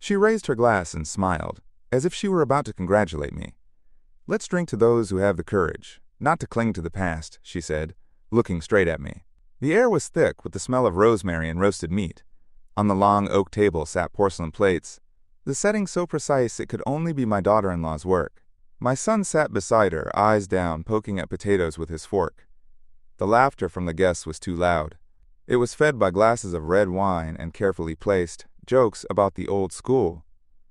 She raised her glass and smiled, as if she were about to congratulate me. "Let's drink to those who have the courage, not to cling to the past," she said, looking straight at me. The air was thick with the smell of rosemary and roasted meat. On the long oak table sat porcelain plates, the setting so precise it could only be my daughter-in-law's work. My son sat beside her, eyes down, poking at potatoes with his fork. The laughter from the guests was too loud. It was fed by glasses of red wine and carefully placed jokes about the old school,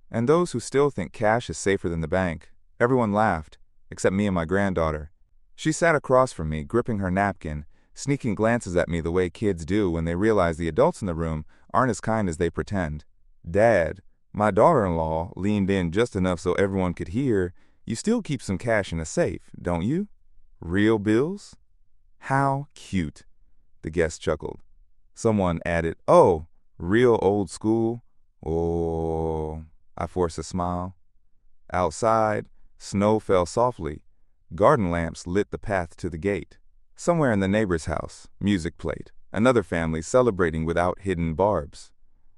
and those who still think cash is safer than the bank. Everyone laughed, except me and my granddaughter. She sat across from me, gripping her napkin, sneaking glances at me the way kids do when they realize the adults in the room aren't as kind as they pretend. "Dad," my daughter-in-law leaned in just enough so everyone could hear, "you still keep some cash in a safe, don't you? Real bills?" "How cute," the guest chuckled. Someone added, "Oh, real old school." "Oh," I forced a smile. Outside, snow fell softly. Garden lamps lit the path to the gate. Somewhere in the neighbor's house, music played, another family celebrating without hidden barbs.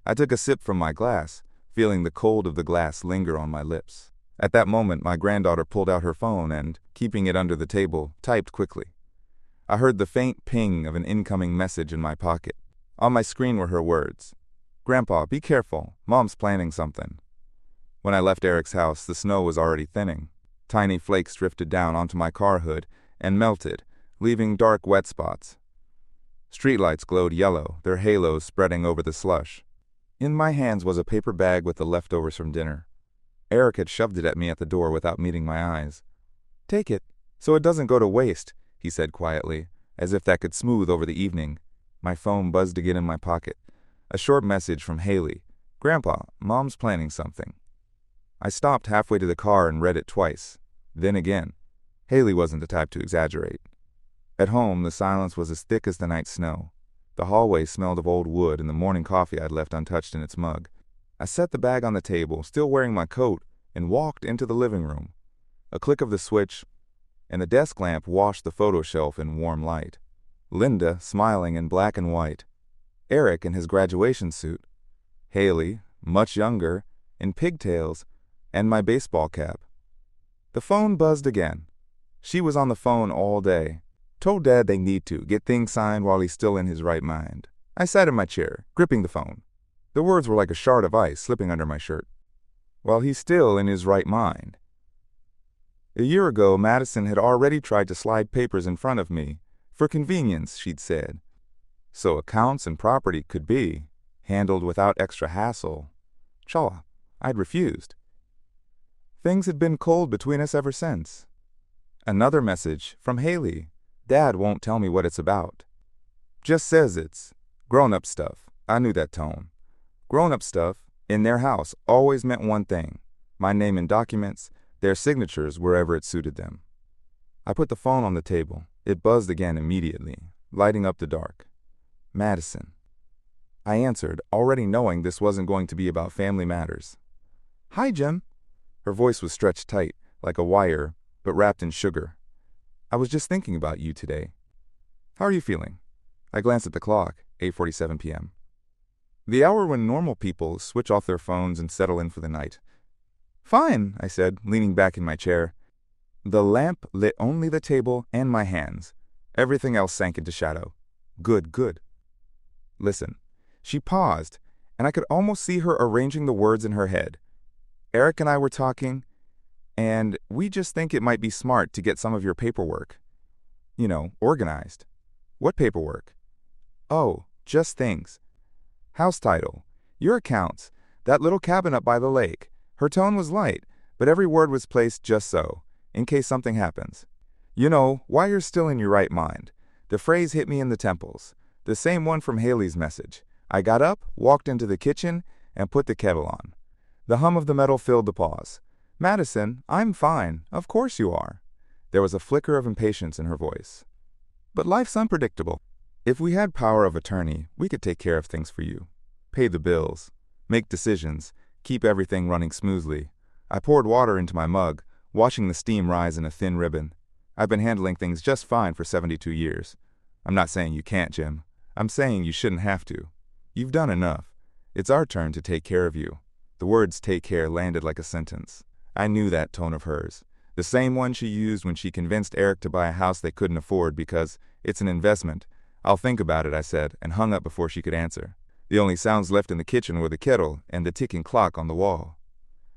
I took a sip from my glass, feeling the cold of the glass linger on my lips. At that moment, my granddaughter pulled out her phone and, keeping it under the table, typed quickly. I heard the faint ping of an incoming message in my pocket. On my screen were her words. "Grandpa, be careful. Mom's planning something." When I left Eric's house, the snow was already thinning. Tiny flakes drifted down onto my car hood and melted, leaving dark wet spots. Streetlights glowed yellow, their halos spreading over the slush. In my hands was a paper bag with the leftovers from dinner. Eric had shoved it at me at the door without meeting my eyes. "Take it, so it doesn't go to waste," he said quietly, as if that could smooth over the evening. My phone buzzed again in my pocket. A short message from Haley. "Grandpa, Mom's planning something." I stopped halfway to the car and read it twice. Then again. Haley wasn't the type to exaggerate. At home, the silence was as thick as the night snow. The hallway smelled of old wood and the morning coffee I'd left untouched in its mug. I set the bag on the table, still wearing my coat, and walked into the living room. A click of the switch, and the desk lamp washed the photo shelf in warm light. Linda, smiling in black and white. Eric in his graduation suit. Haley, much younger, in pigtails, and my baseball cap. The phone buzzed again. She was on the phone all day. Told Dad they need to get things signed while he's still in his right mind. I sat in my chair, gripping the phone. The words were like a shard of ice slipping under my shirt. While he's still in his right mind. A year ago, Madison had already tried to slide papers in front of me. For convenience, she'd said. So accounts and property could be handled without extra hassle. Chaw, I'd refused. Things had been cold between us ever since. Another message from Haley. Dad won't tell me what it's about. Just says it's grown-up stuff. I knew that tone. Grown-up stuff, in their house, always meant one thing. My name in documents, their signatures wherever it suited them. I put the phone on the table. It buzzed again immediately, lighting up the dark. Madison. I answered, already knowing this wasn't going to be about family matters. "Hi, Jim." Her voice was stretched tight, like a wire, but wrapped in sugar. "I was just thinking about you today. How are you feeling?" I glanced at the clock, 8:47 p.m. The hour when normal people switch off their phones and settle in for the night. "Fine," I said, leaning back in my chair. The lamp lit only the table and my hands. Everything else sank into shadow. Good, good. Listen. She paused, and I could almost see her arranging the words in her head. Eric and I were talking, and we just think it might be smart to get some of your paperwork. Organized. What paperwork? Oh, just things. House title, your accounts, that little cabin up by the lake. Her tone was light, but every word was placed just so, in case something happens. While you're still in your right mind. The phrase hit me in the temples, the same one from Haley's message. I got up, walked into the kitchen, and put the kettle on. The hum of the metal filled the pause. "Madison, I'm fine. Of course you are." There was a flicker of impatience in her voice. "But life's unpredictable. If we had power of attorney, we could take care of things for you. Pay the bills, make decisions, keep everything running smoothly." I poured water into my mug, watching the steam rise in a thin ribbon. I've been handling things just fine for 72 years. I'm not saying you can't, Jim. I'm saying you shouldn't have to. You've done enough. It's our turn to take care of you. The words "take care" landed like a sentence. I knew that tone of hers. The same one she used when she convinced Eric to buy a house they couldn't afford because it's an investment. "I'll think about it," I said, and hung up before she could answer. The only sounds left in the kitchen were the kettle and the ticking clock on the wall.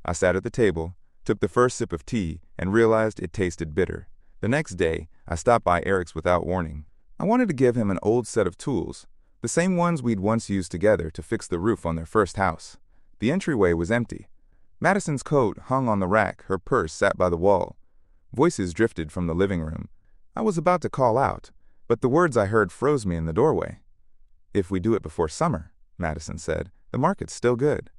I sat at the table, took the first sip of tea, and realized it tasted bitter. The next day, I stopped by Eric's without warning. I wanted to give him an old set of tools, the same ones we'd once used together to fix the roof on their first house. The entryway was empty. Madison's coat hung on the rack, her purse sat by the wall. Voices drifted from the living room. I was about to call out, but the words I heard froze me in the doorway. "If we do it before summer," Madison said, "the market's still good.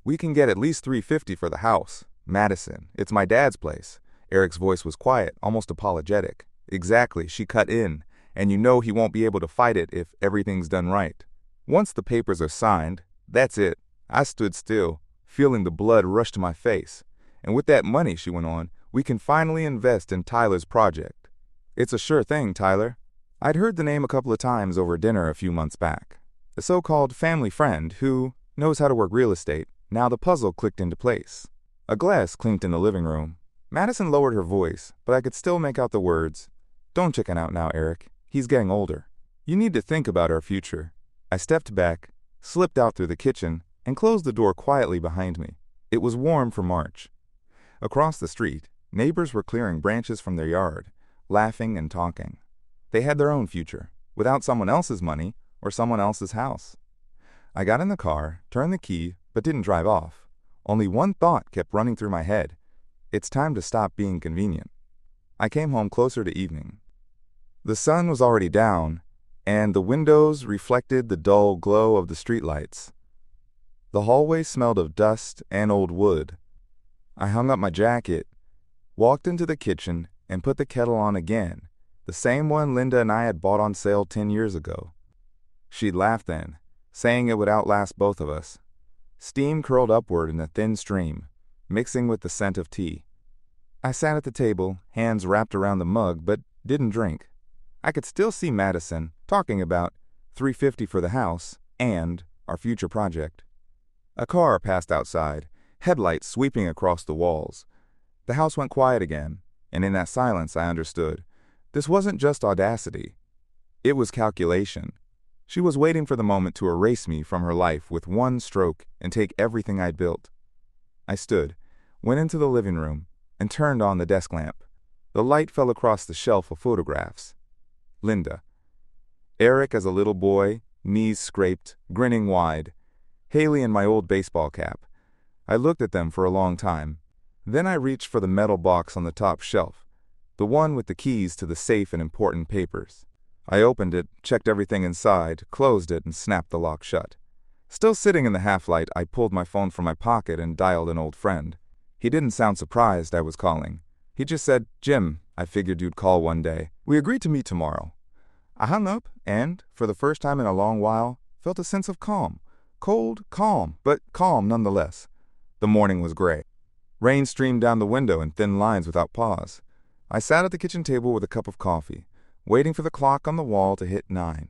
We can get at least $350 for the house." "Madison, it's my dad's place." Eric's voice was quiet, almost apologetic. "Exactly," she cut in, "and you know he won't be able to fight it if everything's done right. Once the papers are signed, that's it." I stood still, feeling the blood rush to my face. "And with that money," she went on, "we can finally invest in Tyler's project." "It's a sure thing, Tyler." I'd heard the name a couple of times over dinner a few months back. The so-called family friend who knows how to work real estate. Now the puzzle clicked into place. A glass clinked in the living room. Madison lowered her voice, but I could still make out the words. "Don't chicken out now, Eric. He's getting older. You need to think about our future." I stepped back, slipped out through the kitchen, and closed the door quietly behind me. It was warm for March. Across the street, neighbors were clearing branches from their yard, laughing and talking. They had their own future, without someone else's money or someone else's house. I got in the car, turned the key, but didn't drive off. Only one thought kept running through my head. It's time to stop being convenient. I came home closer to evening. The sun was already down, and the windows reflected the dull glow of the streetlights. The hallway smelled of dust and old wood. I hung up my jacket, walked into the kitchen, and put the kettle on again, the same one Linda and I had bought on sale 10 years ago. She'd laughed then, saying it would outlast both of us. Steam curled upward in a thin stream, mixing with the scent of tea. I sat at the table, hands wrapped around the mug, but didn't drink. I could still see Madison talking about $350 for the house and our future project. A car passed outside, headlights sweeping across the walls. The house went quiet again, and in that silence I understood. This wasn't just audacity. It was calculation. She was waiting for the moment to erase me from her life with one stroke and take everything I'd built. I stood, went into the living room, and turned on the desk lamp. The light fell across the shelf of photographs. Linda. Eric as a little boy, knees scraped, grinning wide. Haley in my old baseball cap. I looked at them for a long time. Then I reached for the metal box on the top shelf, the one with the keys to the safe and important papers. I opened it, checked everything inside, closed it, and snapped the lock shut. Still sitting in the half-light, I pulled my phone from my pocket and dialed an old friend. He didn't sound surprised I was calling. He just said, "Jim, I figured you'd call one day. We agreed to meet tomorrow." I hung up and, for the first time in a long while, felt a sense of calm. Cold, calm, but calm nonetheless. The morning was gray. Rain streamed down the window in thin lines without pause. I sat at the kitchen table with a cup of coffee, waiting for the clock on the wall to hit 9.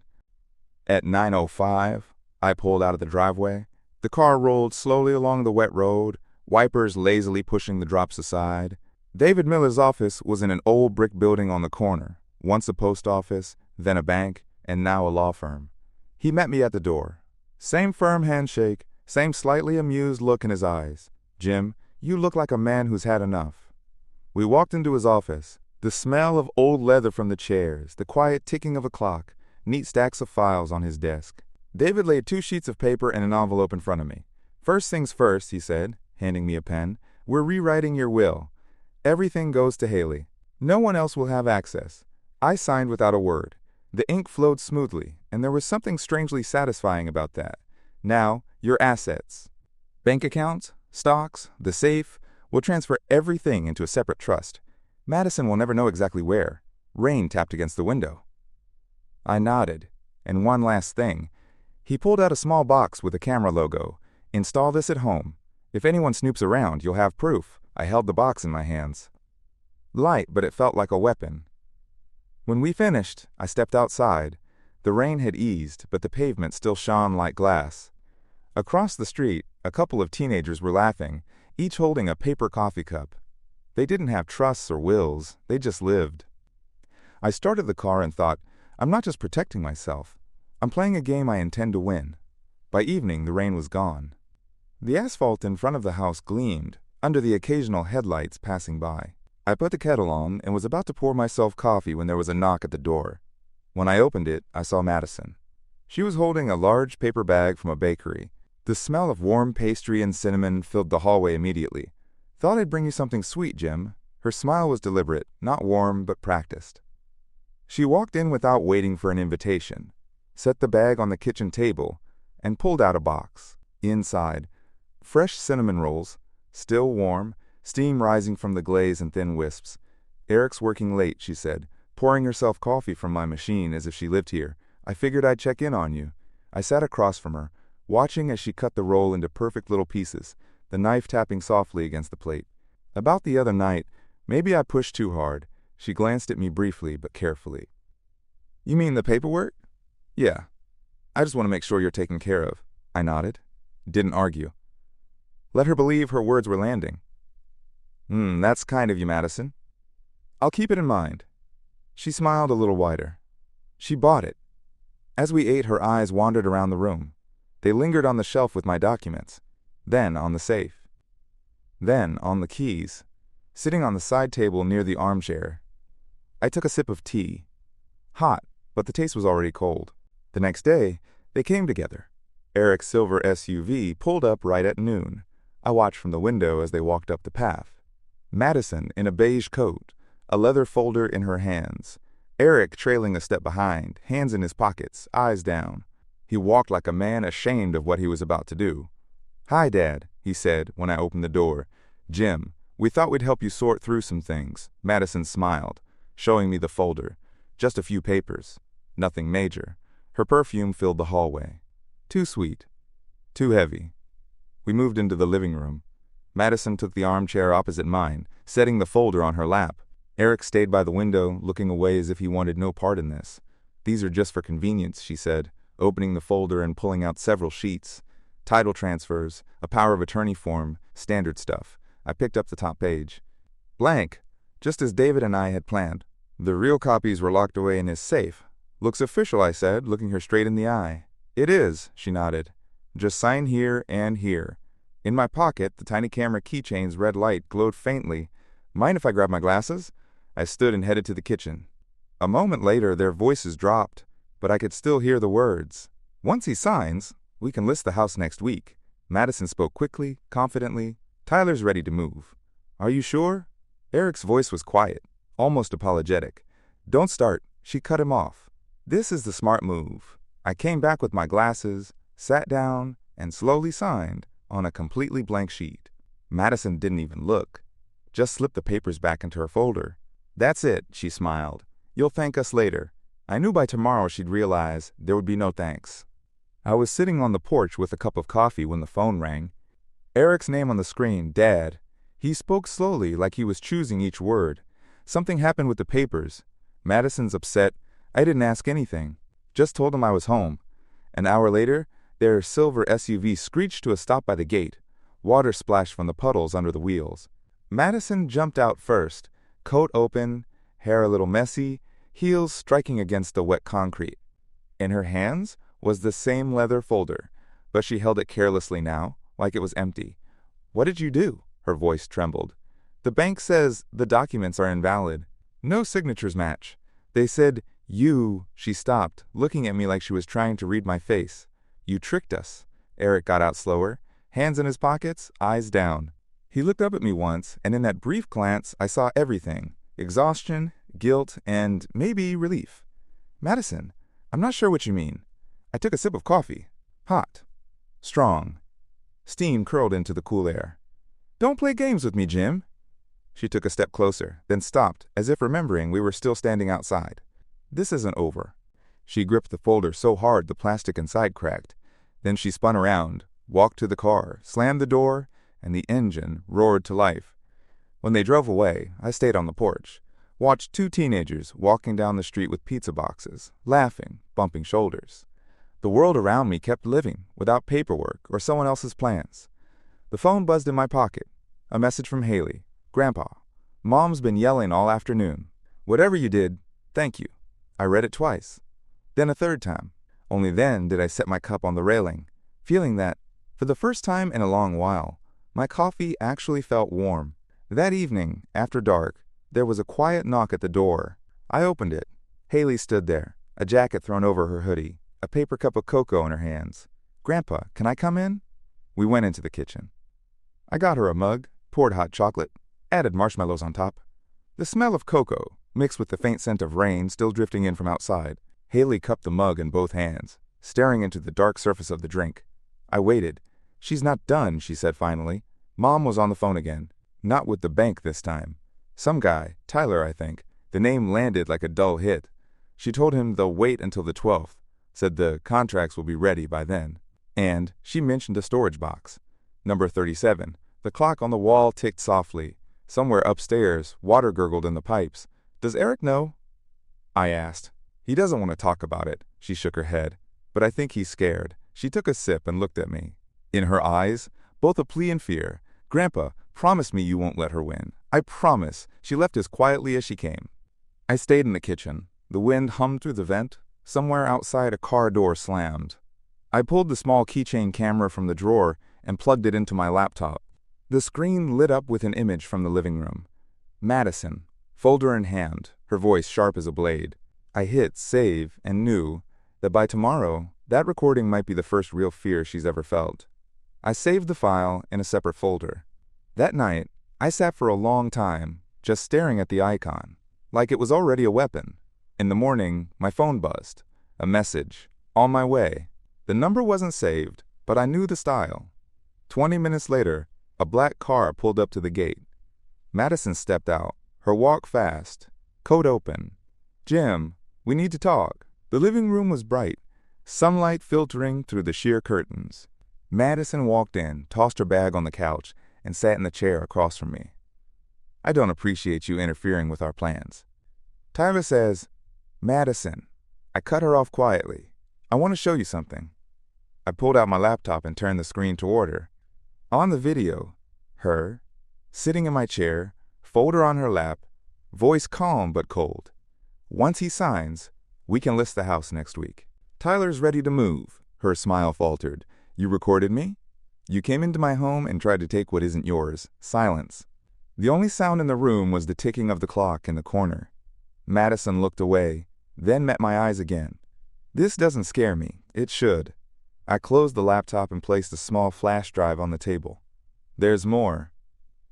At 9:05, I pulled out of the driveway. The car rolled slowly along the wet road, wipers lazily pushing the drops aside. David Miller's office was in an old brick building on the corner, once a post office, then a bank, and now a law firm. He met me at the door. Same firm handshake, same slightly amused look in his eyes. "Jim, you look like a man who's had enough." We walked into his office. The smell of old leather from the chairs, the quiet ticking of a clock, neat stacks of files on his desk. David laid 2 sheets of paper and an envelope in front of me. "First things first," he said, handing me a pen. "We're rewriting your will. Everything goes to Haley. No one else will have access." I signed without a word. The ink flowed smoothly, and there was something strangely satisfying about that. "Now, your assets. Bank accounts, stocks, the safe. We'll transfer everything into a separate trust. Madison will never know exactly where." Rain tapped against the window. I nodded. "And one last thing." He pulled out a small box with a camera logo. "Install this at home. If anyone snoops around, you'll have proof." I held the box in my hands. Light, but it felt like a weapon. When we finished, I stepped outside. The rain had eased, but the pavement still shone like glass. Across the street, a couple of teenagers were laughing, each holding a paper coffee cup. They didn't have trusts or wills, they just lived. I started the car and thought, I'm not just protecting myself. I'm playing a game I intend to win. By evening, the rain was gone. The asphalt in front of the house gleamed, under the occasional headlights passing by. I put the kettle on and was about to pour myself coffee when there was a knock at the door. When I opened it, I saw Madison. She was holding a large paper bag from a bakery. The smell of warm pastry and cinnamon filled the hallway immediately. Thought I'd bring you something sweet, Jim. Her smile was deliberate, not warm, but practiced. She walked in without waiting for an invitation, set the bag on the kitchen table, and pulled out a box. Inside, fresh cinnamon rolls, still warm, steam rising from the glaze in thin wisps. Eric's working late, she said, pouring herself coffee from my machine as if she lived here. I figured I'd check in on you. I sat across from her, watching as she cut the roll into perfect little pieces, the knife tapping softly against the plate. About the other night, maybe I pushed too hard. She glanced at me briefly but carefully. You mean the paperwork? Yeah. I just want to make sure you're taken care of. I nodded. Didn't argue. Let her believe her words were landing. That's kind of you, Madison. I'll keep it in mind. She smiled a little wider. She bought it. As we ate, her eyes wandered around the room. They lingered on the shelf with my documents, then on the safe, then on the keys, sitting on the side table near the armchair. I took a sip of tea. Hot, but the taste was already cold. The next day, they came together. Eric's silver SUV pulled up right at noon. I watched from the window as they walked up the path. Madison in a beige coat, a leather folder in her hands. Eric trailing a step behind, hands in his pockets, eyes down. He walked like a man ashamed of what he was about to do. Hi, Dad, he said when I opened the door. Jim, we thought we'd help you sort through some things. Madison smiled, showing me the folder. Just a few papers. Nothing major. Her perfume filled the hallway. Too sweet. Too heavy. We moved into the living room. Madison took the armchair opposite mine, setting the folder on her lap. Eric stayed by the window, looking away as if he wanted no part in this. These are just for convenience, she said, opening the folder and pulling out several sheets. Title transfers, a power of attorney form, standard stuff. I picked up the top page. Blank, just as David and I had planned. The real copies were locked away in his safe. Looks official, I said, looking her straight in the eye. It is, she nodded. Just sign here and here. In my pocket, the tiny camera keychain's red light glowed faintly. Mind if I grab my glasses? I stood and headed to the kitchen. A moment later, their voices dropped, but I could still hear the words. Once he signs, we can list the house next week. Madison spoke quickly, confidently. Tyler's ready to move. Are you sure? Eric's voice was quiet, almost apologetic. Don't start, she cut him off. This is the smart move. I came back with my glasses, sat down, and slowly signed on a completely blank sheet. Madison didn't even look, just slipped the papers back into her folder. That's it, she smiled. You'll thank us later. I knew by tomorrow she'd realize there would be no thanks. I was sitting on the porch with a cup of coffee when the phone rang. Eric's name on the screen, Dad. He spoke slowly like he was choosing each word. Something happened with the papers. Madison's upset. I didn't ask anything. Just told him I was home. An hour later, their silver SUV screeched to a stop by the gate. Water splashed from the puddles under the wheels. Madison jumped out first, coat open, hair a little messy, heels striking against the wet concrete. In her hands was the same leather folder, but she held it carelessly now, like it was empty. What did you do? Her voice trembled. The bank says the documents are invalid. No signatures match. They said, she stopped, looking at me like she was trying to read my face. You tricked us. Eric got out slower, hands in his pockets, eyes down. He looked up at me once, and in that brief glance, I saw everything. Exhaustion, guilt, and maybe relief. Madison, I'm not sure what you mean. I took a sip of coffee. Hot. Strong. Steam curled into the cool air. Don't play games with me, Jim. She took a step closer, then stopped, as if remembering we were still standing outside. This isn't over. She gripped the folder so hard the plastic inside cracked. Then she spun around, walked to the car, slammed the door, and the engine roared to life. When they drove away, I stayed on the porch, watched two teenagers walking down the street with pizza boxes, laughing, bumping shoulders. The world around me kept living, without paperwork or someone else's plans. The phone buzzed in my pocket. A message from Haley. Grandpa, Mom's been yelling all afternoon. Whatever you did, thank you. I read it twice. Then a third time. Only then did I set my cup on the railing, feeling that, for the first time in a long while, my coffee actually felt warm. That evening, after dark, there was a quiet knock at the door. I opened it. Haley stood there, a jacket thrown over her hoodie, a paper cup of cocoa in her hands. Grandpa, can I come in? We went into the kitchen. I got her a mug, poured hot chocolate, added marshmallows on top. The smell of cocoa, mixed with the faint scent of rain still drifting in from outside. Haley cupped the mug in both hands, staring into the dark surface of the drink. I waited. She's not done, she said finally. Mom was on the phone again. Not with the bank this time. Some guy, Tyler, I think. The name landed like a dull hit. She told him they'll wait until the 12th, said the contracts will be ready by then. And she mentioned a storage box. Number 37. The clock on the wall ticked softly. Somewhere upstairs, water gurgled in the pipes. Does Eric know? I asked. He doesn't want to talk about it, she shook her head. But I think he's scared. She took a sip and looked at me. In her eyes, both a plea and fear. Grandpa, promise me you won't let her win. I promise. She left as quietly as she came. I stayed in the kitchen. The wind hummed through the vent. Somewhere outside a car door slammed. I pulled the small keychain camera from the drawer and plugged it into my laptop. The screen lit up with an image from the living room. Madison, folder in hand, her voice sharp as a blade. I hit save and knew that by tomorrow, that recording might be the first real fear she's ever felt. I saved the file in a separate folder. That night, I sat for a long time, just staring at the icon, like it was already a weapon. In the morning, my phone buzzed. A message. On my way. The number wasn't saved, but I knew the style. 20 minutes later, a black car pulled up to the gate. Madison stepped out, her walk fast, coat open. Jim, we need to talk. The living room was bright, sunlight filtering through the sheer curtains. Madison walked in, tossed her bag on the couch, and sat in the chair across from me. I don't appreciate you interfering with our plans. Tyler says, Madison. I cut her off quietly. I want to show you something. I pulled out my laptop and turned the screen toward her. On the video, her, sitting in my chair, folder on her lap, voice calm but cold. Once he signs, we can list the house next week. Tyler's ready to move, her smile faltered. You recorded me? You came into my home and tried to take what isn't yours. Silence. The only sound in the room was the ticking of the clock in the corner. Madison looked away, then met my eyes again. This doesn't scare me. It should. I closed the laptop and placed a small flash drive on the table. There's more.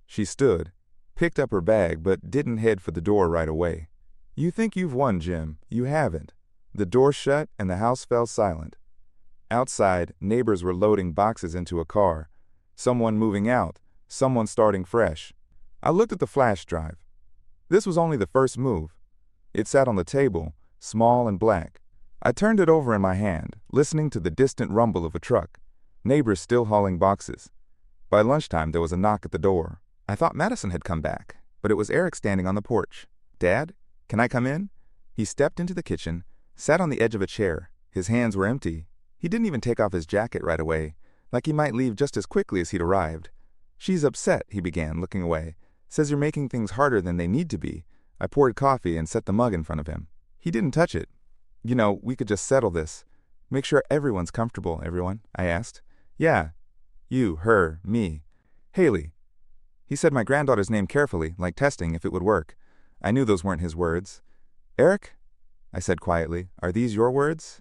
She stood, picked up her bag, but didn't head for the door right away. You think you've won, Jim. You haven't. The door shut and the house fell silent. Outside, neighbors were loading boxes into a car. Someone moving out, someone starting fresh. I looked at the flash drive. This was only the first move. It sat on the table, small and black. I turned it over in my hand, listening to the distant rumble of a truck. Neighbors still hauling boxes. By lunchtime, there was a knock at the door. I thought Madison had come back, but it was Eric standing on the porch. Dad, can I come in? He stepped into the kitchen, sat on the edge of a chair. His hands were empty. He didn't even take off his jacket right away, like he might leave just as quickly as he'd arrived. She's upset, he began, looking away. Says you're making things harder than they need to be. I poured coffee and set the mug in front of him. He didn't touch it. You know, we could just settle this. Make sure everyone's comfortable, everyone, I asked. Yeah. You, her, me. Haley. He said my granddaughter's name carefully, like testing if it would work. I knew those weren't his words. Eric? I said quietly, are these your words?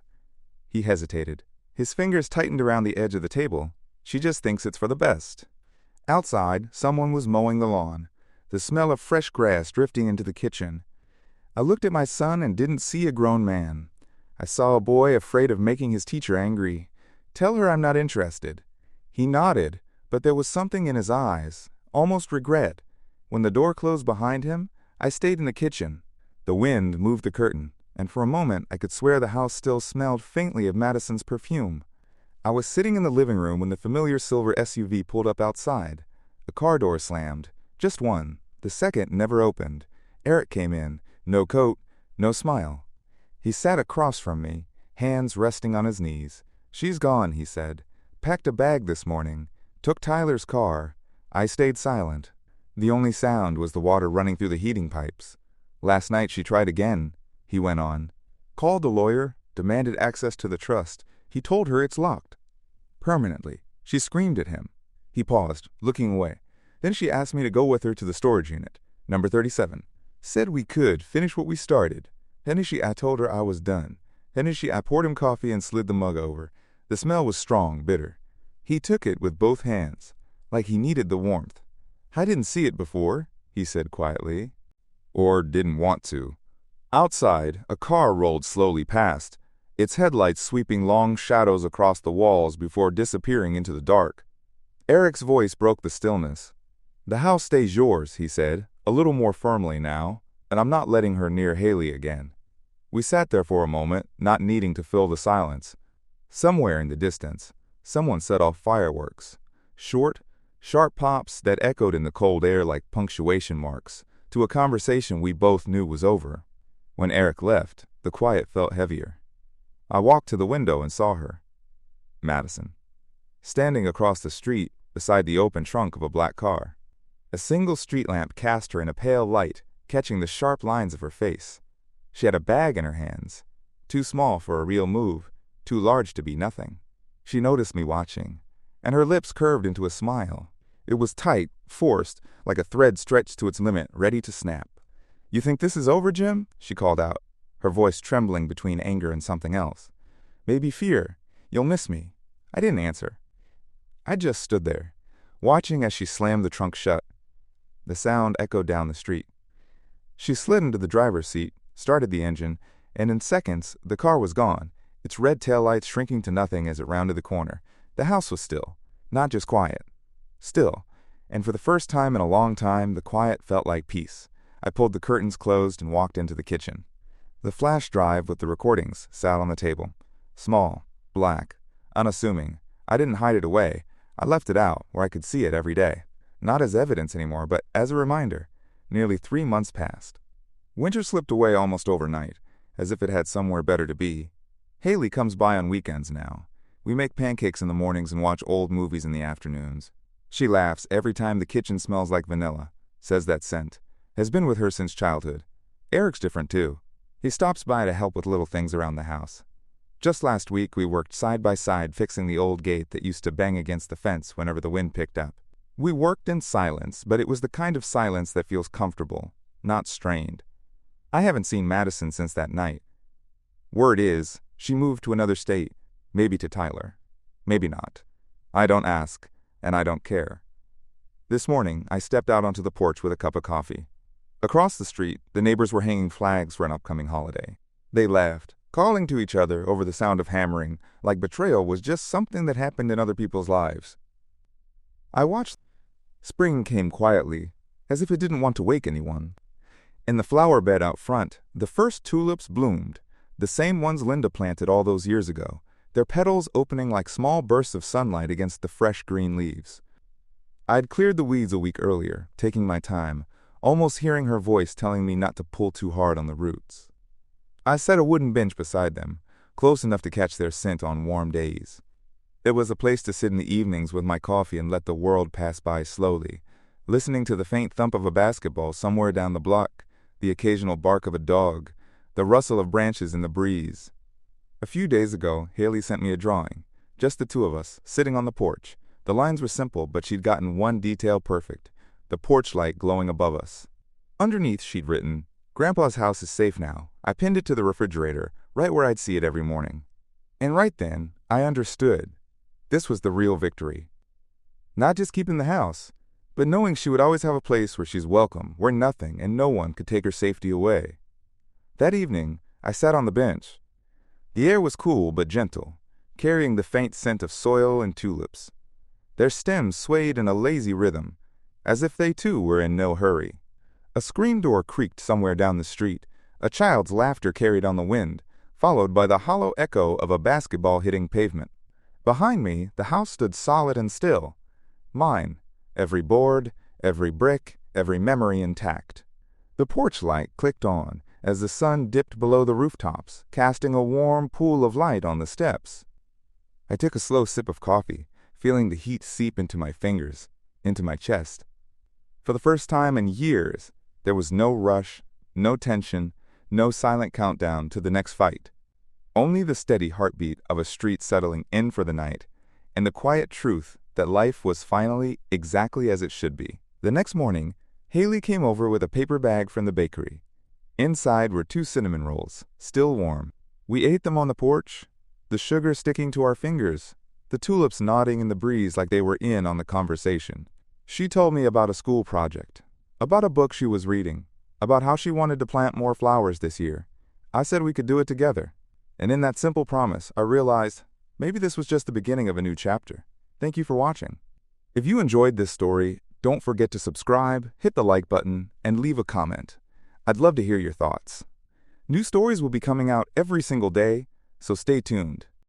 He hesitated. His fingers tightened around the edge of the table. She just thinks it's for the best. Outside, someone was mowing the lawn, the smell of fresh grass drifting into the kitchen. I looked at my son and didn't see a grown man. I saw a boy afraid of making his teacher angry. Tell her I'm not interested. He nodded, but there was something in his eyes, almost regret. When the door closed behind him, I stayed in the kitchen. The wind moved the curtain, and for a moment I could swear the house still smelled faintly of Madison's perfume. I was sitting in the living room when the familiar silver SUV pulled up outside. The car door slammed. Just one. The second never opened. Eric came in. No coat, no smile. He sat across from me, hands resting on his knees. "She's gone," he said. "Packed a bag this morning. Took Tyler's car." I stayed silent. The only sound was the water running through the heating pipes. "Last night she tried again," he went on. "Called the lawyer, demanded access to the trust. He told her it's locked. Permanently. She screamed at him." He paused, looking away. "Then she asked me to go with her to the storage unit, number 37. Said we could finish what we started. Then I told her I was done. Then I poured him coffee and slid the mug over. The smell was strong, bitter. He took it with both hands, like he needed the warmth. I didn't see it before," he said quietly. "Or didn't want to." Outside, a car rolled slowly past, its headlights sweeping long shadows across the walls before disappearing into the dark. Eric's voice broke the stillness. "The house stays yours," he said, a little more firmly now, "and I'm not letting her near Haley again." We sat there for a moment, not needing to fill the silence. Somewhere in the distance, someone set off fireworks. Short, sharp pops that echoed in the cold air like punctuation marks, to a conversation we both knew was over. When Eric left, the quiet felt heavier. I walked to the window and saw her. Madison. Standing across the street, beside the open trunk of a black car. A single street lamp cast her in a pale light, catching the sharp lines of her face. She had a bag in her hands, too small for a real move, too large to be nothing. She noticed me watching, and her lips curved into a smile. It was tight, forced, like a thread stretched to its limit, ready to snap. "You think this is over, Jim?" she called out, her voice trembling between anger and something else. "Maybe fear. You'll miss me." I didn't answer. I just stood there, watching as she slammed the trunk shut. The sound echoed down the street. She slid into the driver's seat, started the engine, and in seconds, the car was gone, its red taillights shrinking to nothing as it rounded the corner. The house was still, not just quiet. Still, and for the first time in a long time, the quiet felt like peace. I pulled the curtains closed and walked into the kitchen. The flash drive with the recordings sat on the table. Small, black, unassuming. I didn't hide it away. I left it out where I could see it every day. Not as evidence anymore, but as a reminder. Nearly 3 months passed. Winter slipped away almost overnight, as if it had somewhere better to be. Haley comes by on weekends now. We make pancakes in the mornings and watch old movies in the afternoons. She laughs every time the kitchen smells like vanilla, says that scent. Has been with her since childhood. Eric's different too. He stops by to help with little things around the house. Just last week we worked side by side fixing the old gate that used to bang against the fence whenever the wind picked up. We worked in silence, but it was the kind of silence that feels comfortable, not strained. I haven't seen Madison since that night. Word is, she moved to another state, maybe to Tyler. Maybe not. I don't ask, and I don't care. This morning, I stepped out onto the porch with a cup of coffee. Across the street, the neighbors were hanging flags for an upcoming holiday. They laughed, calling to each other over the sound of hammering, like betrayal was just something that happened in other people's lives. I watched. Spring came quietly, as if it didn't want to wake anyone. In the flower bed out front, the first tulips bloomed, the same ones Linda planted all those years ago, their petals opening like small bursts of sunlight against the fresh green leaves. I'd cleared the weeds a week earlier, taking my time, almost hearing her voice telling me not to pull too hard on the roots. I set a wooden bench beside them, close enough to catch their scent on warm days. It was a place to sit in the evenings with my coffee and let the world pass by slowly, listening to the faint thump of a basketball somewhere down the block, the occasional bark of a dog, the rustle of branches in the breeze. A few days ago, Haley sent me a drawing, just the two of us, sitting on the porch. The lines were simple, but she'd gotten one detail perfect, the porch light glowing above us. Underneath, she'd written, "Grandpa's house is safe now." I pinned it to the refrigerator, right where I'd see it every morning. And right then, I understood. This was the real victory. Not just keeping the house, but knowing she would always have a place where she's welcome, where nothing and no one could take her safety away. That evening, I sat on the bench. The air was cool but gentle, carrying the faint scent of soil and tulips. Their stems swayed in a lazy rhythm, as if they too were in no hurry. A screen door creaked somewhere down the street, a child's laughter carried on the wind, followed by the hollow echo of a basketball hitting pavement. Behind me, the house stood solid and still. Mine, every board, every brick, every memory intact. The porch light clicked on, as the sun dipped below the rooftops, casting a warm pool of light on the steps. I took a slow sip of coffee, feeling the heat seep into my fingers, into my chest. For the first time in years, there was no rush, no tension, no silent countdown to the next fight. Only the steady heartbeat of a street settling in for the night, and the quiet truth that life was finally exactly as it should be. The next morning, Haley came over with a paper bag from the bakery. Inside were 2 cinnamon rolls, still warm. We ate them on the porch, the sugar sticking to our fingers, the tulips nodding in the breeze like they were in on the conversation. She told me about a school project, about a book she was reading, about how she wanted to plant more flowers this year. I said we could do it together. And in that simple promise, I realized maybe this was just the beginning of a new chapter. Thank you for watching. If you enjoyed this story, don't forget to subscribe, hit the like button, and leave a comment. I'd love to hear your thoughts. New stories will be coming out every single day, so stay tuned.